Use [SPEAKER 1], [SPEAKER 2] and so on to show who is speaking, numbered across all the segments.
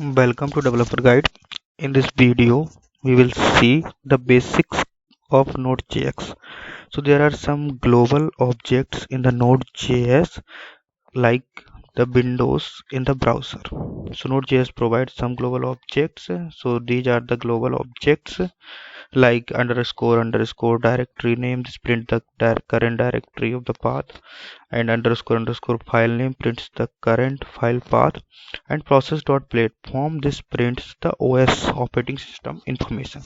[SPEAKER 1] Welcome to Developer Guide. In this video, we will see the basics of Node.js. So there are some global objects in the Node.js like the windows in the browser. So Node.js provides some global objects. So these are the global objects like underscore directory name. This print the current directory of the path, and underscore file name prints the current file path, and process.platform, this prints the OS operating system information.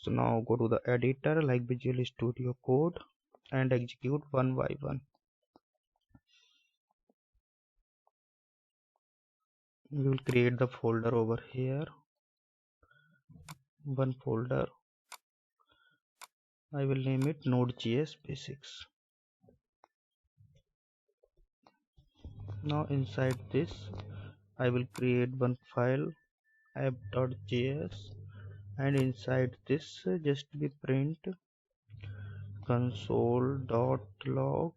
[SPEAKER 1] So now go to the editor like Visual Studio Code and execute one by one. We will create the folder over here, one folder. I will name it Node.js basics. Now inside this I will create one file app.js, and inside this just be print console.log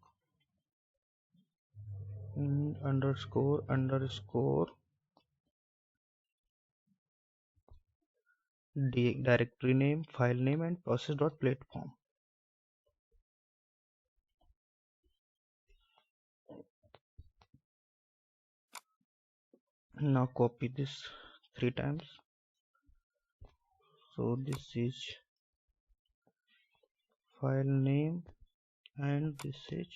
[SPEAKER 1] underscore directory name, file name, and process.platform. Now copy this 3 times. So this is file name and this is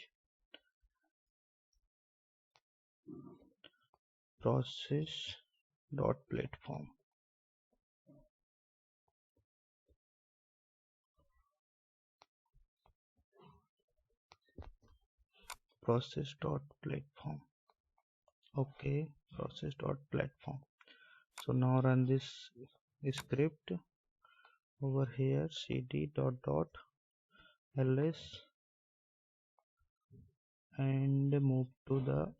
[SPEAKER 1] process.platform. Process.platform. Okay, process.platform. So now run this script over here, cd ls, and move to the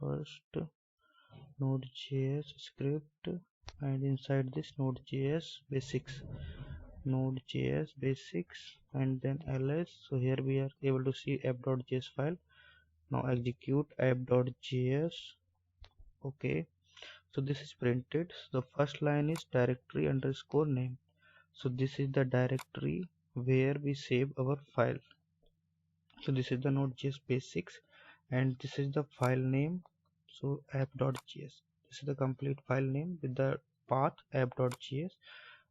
[SPEAKER 1] first Node.js script, and inside this Node.js basics, and then ls. So here we are able to see app.js file. Now execute app.js. Okay, so this is printed. So the first line is directory underscore name. So this is the directory where we save our file. So this is the Node.js basics, and this is the file name. So app.js, this is the complete file name with the path app.js,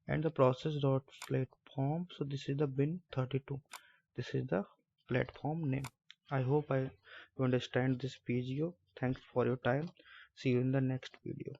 [SPEAKER 1] and the process.platform. So this is the bin32. This is the platform name. I hope you understand this video. Thanks for your time. See you in the next video.